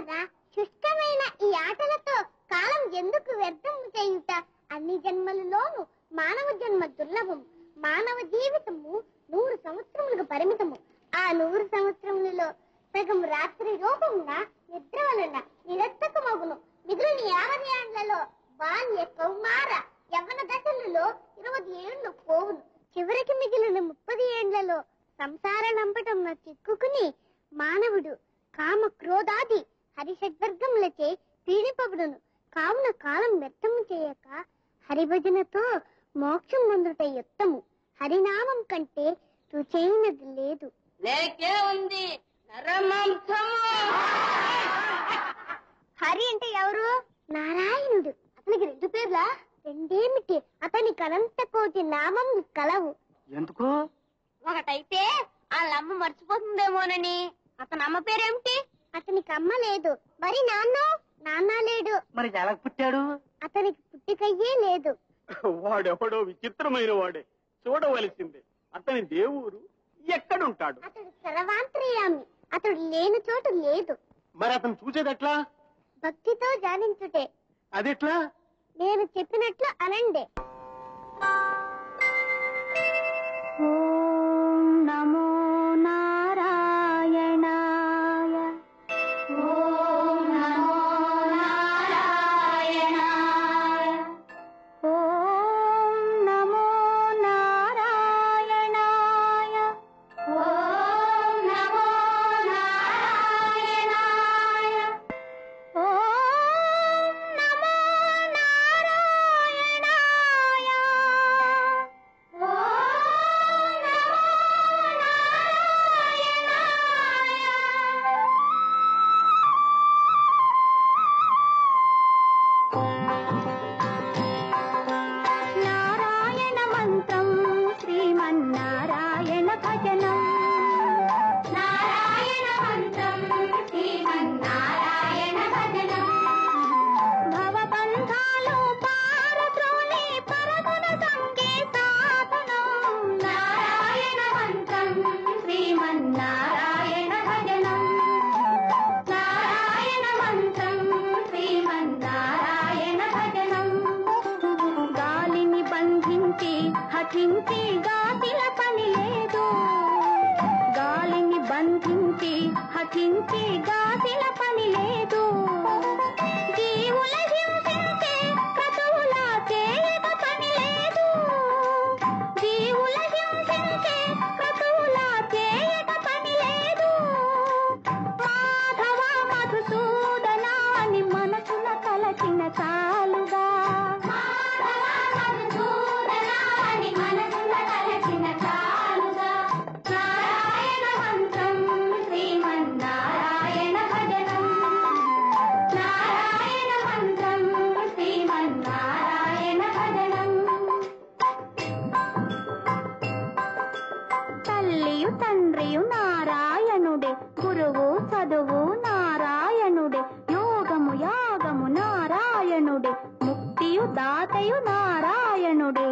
పిల్లలారా, శుష్కమైన ఈ ఆటలతో కాలం ఎందుకు వ్యర్థం చేయుట? అన్ని జన్మలలోనూ మానవ జన్మ దుర్లభము. మానవ జీవితము 100 సంవత్సరములకు పరిమితము. ఆ 100 సంవత్సరములలో సగం రాత్రి రూపమున నిద్ర వలన నిరర్థకమగును. మిగిలిన 50 ఏళ్లలో బాల్య, కౌమార, యవ్వన దశలలో 20 ఏళ్లు పోవును. చివరికి మిగిలిన 30 ఏళ్లలో సంసార నంపటంలో చిక్కుకుని మానవుడు కామ క్రోధాది హరిషడ్వర్గములచే పీడిపబడును. కావున కాలం వ్యర్థము చేయక హరిభజనతో మోక్షం పొందుట యుత్తము. హరినామం కంటే రుచైనది లేదు. లేకే ఉంది హరి అంటే ఎవరు? నారాయణుడు. అతనికి 2 పేర్లా? రెండేమిటి, అతనికి అనంత కోటి నామం కలవు. ఎందుకు? ఒకటైతే వాళ్ళమ్మ మర్చిపోతుందేమోనని. అతని అమ్మ పేరేమిటి? అతనికి అమ్మ లేదు. మరి నాన్న లేడు. మరి ఎలా పుట్టాడు? అతనికి పుట్టికయ్యే లేదు. వాడెవడో విచిత్రమైన వాడే, చూడవలసిందే. అతని దేవుడు ఎక్కడుంటాడు? అతడు సర్వాంతర్యామి. అతడు లేని చోటు లేదు. మరి అతను చూసేదెట్లా? భక్తితో ధ్యానించుటే. అదెట్లా? నేను చెప్పినట్లు అనండి. ఓం నమో నారాయణాయ. ఓం నమో నారాయణాయ. ఓం నమో నారాయణాయ. ఓం నమో నారాయణాయ. ఓం నమో నారాయణాయ. నారాయణ మంత్రం శ్రీమన్నారాయణ భజనం. నారాయణ మంత్రం శ్రీమన్నారాయణ భజనం. భవబంధాలు పారద్రోలి పరగుణ సంగే సాధనం. నారాయణ మంత్రం శ్రీమన్నారాయణ భజనం. నారాయణ మంత్రం శ్రీమన్నారాయణ భజనం. గాలిని బంధించి హఠించి గాతిల పని లేదు. గాలిని బంధించి హఠించి గాతిల పని లేదు. జీవుల హింసించే క్రతువుల చేయక పని లేదు. జీవుల హింసించే క్రతువుల చేయక పని లేదు. మాధవ మధుసూదన అని మనసున కలచిన చాలుగా. మాధవ మధుసూదన అని మనసున కలచిన చాలుగా. నారాయణ మంత్రం శ్రీమన్నారాయణ భజనం. నారాయణ మంత్రం శ్రీమన్నారాయణ భజనం. తల్లియు తండ్రియు నారాయణుడే. గురువు చదువు నారాయణుడే. యోగము యాగము నారాయణుడే. ముక్తియు దాతయు నారాయణుడే.